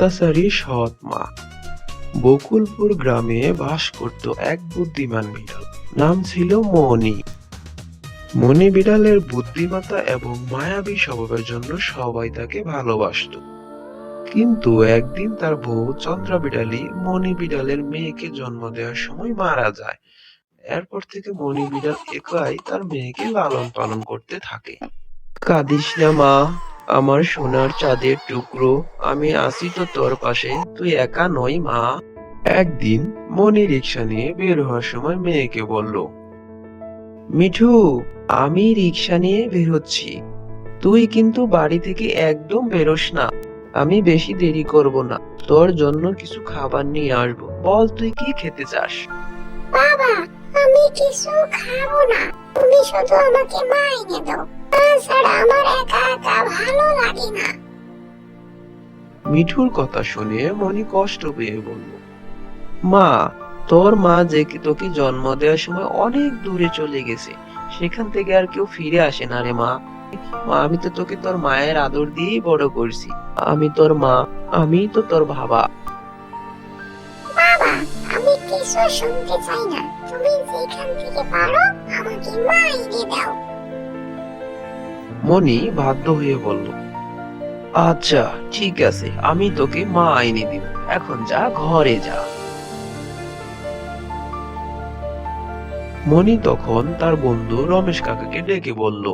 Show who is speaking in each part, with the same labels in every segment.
Speaker 1: অত্যাচারী সৎ মা। বকুলপুর গ্রামে বাস করত এক বুদ্ধিমান বিড়াল, নাম ছিল মণি। মণি বিড়ালের বুদ্ধিমত্তা এবং মায়াবী স্বভাবের জন্য সবাই তাকে ভালোবাসতো। কিন্তু একদিন তার বউ চন্দ্রা বিড়ালি মণি বিড়ালের মেয়েকে জন্ম দেওয়ার সময় মারা যায়। এরপর থেকে মণি বিড়াল একাই তার মেয়েকে লালন পালন করতে থাকে। কাঁদিস না মা, আমার সোনার চাঁদের টুকরো, আমি আছি তো তোর পাশে, তুই একা নই মা। একদিন মনি রিক্সা নিয়ে বের হওয়ার সময় মেয়েকে বলল, মিঠু, আমি রিক্সা নিয়ে বের হচ্ছি, তুই কিন্তু বাড়ি থেকে একদম বেরোস না। আমি বেশি দেরি করব না, তোর জন্য কিছু খাবার নিয়ে আসবো। বল তুই কি খেতে চাস?
Speaker 2: বাবা, আমি কিছু খাবো না, তুমি শুধু আমাকে মা এনে দাও, তাছাড়া আমার একা একা ভালো লাগে না।
Speaker 1: মিঠুর কথা শুনে মনি কষ্ট পেয়ে বলল, মা, তোর মা যে তোকে জন্ম দেওয়ার সময় অনেক দূরে চলে গেছে, সেখান থেকে আর কেউ ফিরে আসে না রে মা। আমি তো তোকে তোর মায়ের আদর দিয়েই বড় করছি। আমি তোর মা, আমি তো তোর বাবা।
Speaker 2: বাবা, আমি কিছু শুনতে চাই না, তুমি যেখান থেকে পারো আমাকে মা এনে দাও।
Speaker 1: মনি বাধ্য হয়ে বলল, আচ্ছা ঠিক আছে, আমি তোকে মা এনে দিব, এখন যা, ঘরে যা। মনি তখন তার বন্ধু রমেশ কাকাকে ডেকে বলল,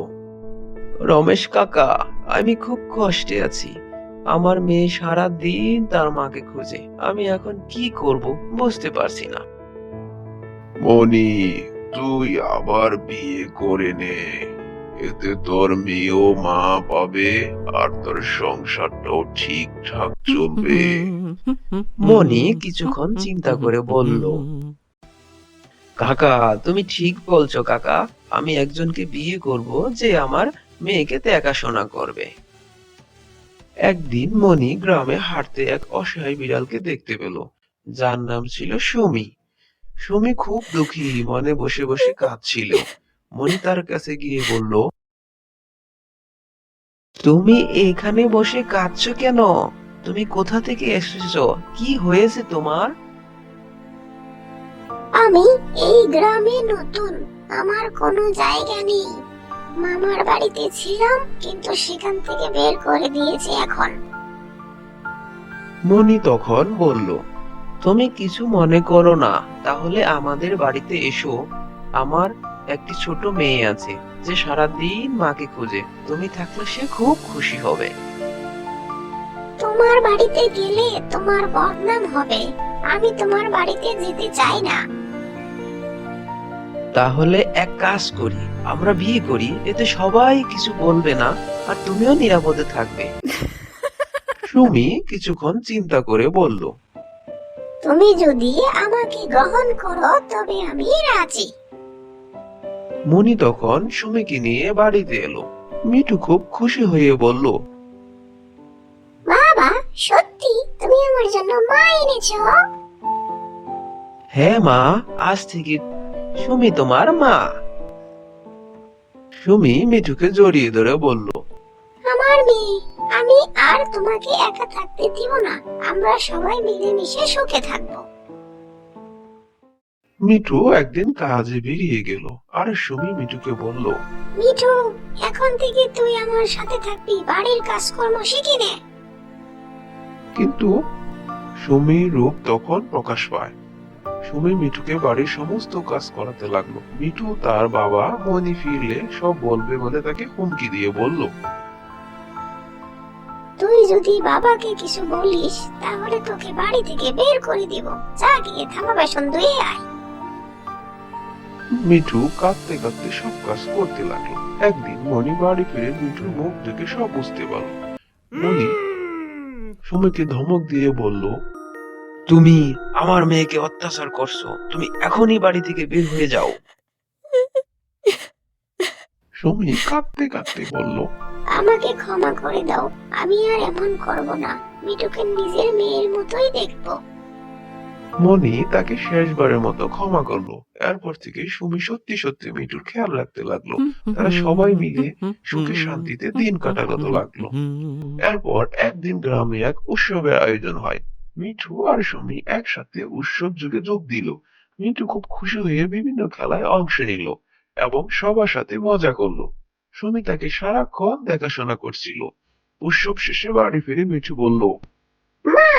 Speaker 1: রমেশ কাকা, আমি খুব কষ্টে আছি। আমার মেয়ে সারা দিন তার মাকে খুঁজে, আমি এখন কি করব বুঝতে পারছি না।
Speaker 3: মনি, তুই আবার বিয়ে করে নে, এতে তোর মেয়েও মা পাবে আর তোর সংসারটাও ঠিকঠাক চলবে।
Speaker 1: মনি কিছুক্ষণ চিন্তা করে বলল, কাকা, তুমি ঠিক বলছো কাকা, আমি একজনকে বিয়ে করব যে আমার মেয়েকে দেখাশোনা করবে। একদিন মনি গ্রামে হাঁটতে এক অসহায় বিড়ালকে দেখতে পেল, যার নাম ছিল সুমি। সুমি খুব দুঃখী মনে বসে বসে কাঁদছিল। মনি তার কাছে গিয়ে বলল, তুমি এখানে বসে কাঁদছো কেন? তুমি কোথা থেকে এসেছো? কি হয়েছে তোমার?
Speaker 2: আমি এই গ্রামে নতুন, আমার কোনো জায়গা নেই। মামার বাড়িতে ছিলাম, কিন্তু সেখান থেকে বের করে দিয়েছে এখন।
Speaker 1: মনি তখন বলল, তুমি কিছু মনে করো না, তাহলে আমাদের বাড়িতে এসো। আমার একটি ছোট মেয়ে আছে যে সারাদিন মাকে খুঁজে, তুমি থাকলে সে খুব খুশি হবে।
Speaker 2: তোমার বাড়িতে গেলে তোমার বদনাম হবে, আমি তোমার বাড়িতে যেতে চাই না।
Speaker 1: তাহলে এক কাজ করি, আমরা বিয়ে করি, এতে সবাই কিছু বলবে না আর তুমিও নিরাপদে থাকবে। সুমি কিছুক্ষণ চিন্তা করে বলল,
Speaker 2: তুমি যদি আমাকে গ্রহণ করো তবে আমি রাজি।
Speaker 1: মনি তখন সুমিকে নিয়ে বাড়িতে এলো। মিঠু খুব খুশি হয়ে বলল,
Speaker 2: বাবা, সত্যি তুমি আমার জন্য মা এনেছো?
Speaker 1: হ্যাঁ মা, আজ থেকে সুমি তোমার মা। সুমি মিঠুকে জড়িয়ে ধরে বলল,
Speaker 2: আমার মেয়ে, আমি আর তোমাকে একা থাকতে দিব না, আমরা সবাই মিলেমিশে সুখে থাকবো।
Speaker 1: মিঠু একদিন কাজে বেরিয়ে গেল আর সুমি মিঠুকে বলল,
Speaker 2: মিঠু, এখন থেকে তুই আমার সাথে থাকবি, বাড়ির কাজকর্ম শিখে নে।
Speaker 1: কিন্তু সুমির রূপ তখন প্রকাশ পায়। সুমি মিঠুকে বাড়ির সমস্ত কাজ করাতে লাগলো। মিঠু তার বাবা মনি ফিরলে সব বলবে বলে তাকে হুমকি দিয়ে বলল,
Speaker 2: তুই যদি বাবাকে কিছু বলিস তাহলে তোকে বাড়ি থেকে বের করে দিব, যা গিয়ে থালা বাসন ধুয়ে আয়।
Speaker 1: মিঠু কাঁদতে কাঁদতে সব কাজ করতে লাগলো। একদিন মনি বাড়ি ফিরে মিঠুর মুখ দেখে সব বুঝতে পারলো। মনি সুমিকে ধমক দিয়ে বলল, তুমি আমার মেয়েকে অত্যাচার করছো, তুমি এখনই বাড়ি থেকে বের হয়ে যাও। সুমি কাঁদতে কাঁদতে বলল,
Speaker 2: আমাকে ক্ষমা করে দাও, আমি আর এমন করব না, মিঠুকে নিজের মেয়ের মতোই দেখবো।
Speaker 1: মনি তাকে শেষবারের মতো ক্ষমা করলো। এরপর থেকে সুমি সত্যি সত্যি মিঠুর খেয়াল রাখতে লাগলো। তারা সবাই মিলে সুখে শান্তিতে দিন কাটাতে লাগলো। এরপর একদিন গ্রামে এক উৎসবের আয়োজন হয়। মিঠু আর সুমি একসাথে উৎসব যুগে যোগ দিল। মিঠু খুব খুশি হয়ে বিভিন্ন খেলায় অংশ নিল এবং সবার সাথে মজা করলো। সুমি তাকে সারাক্ষণ দেখাশোনা করছিল। উৎসব শেষে বাড়ি ফিরে মিঠু বলল,
Speaker 2: মা,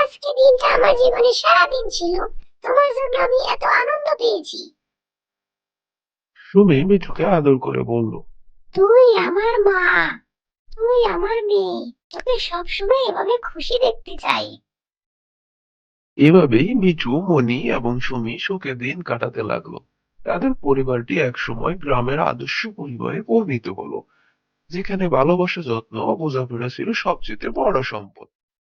Speaker 2: আজকে দিনটা আমার জীবনে সেরা দিন ছিল। তোমার জন্য আমি এত আনন্দ পেয়েছি।
Speaker 1: সুমি মিঠুকে আদর করে বলল,
Speaker 2: তুই আমার মা, তুই আমার মেয়ে, তোকে সবসময় এভাবে খুশি দেখতে চাই।
Speaker 1: এভাবেই মিঠু, মনি এবং সুমি সুখে দিন কাটাতে লাগলো। তাদের পরিবারটি একসময় গ্রামের আদর্শ পরিবারে পরিণত হলো, যেখানে ভালোবাসা, যত্ন ও বোঝাপড়া ছিল সবচেয়ে বড় সম্পদ।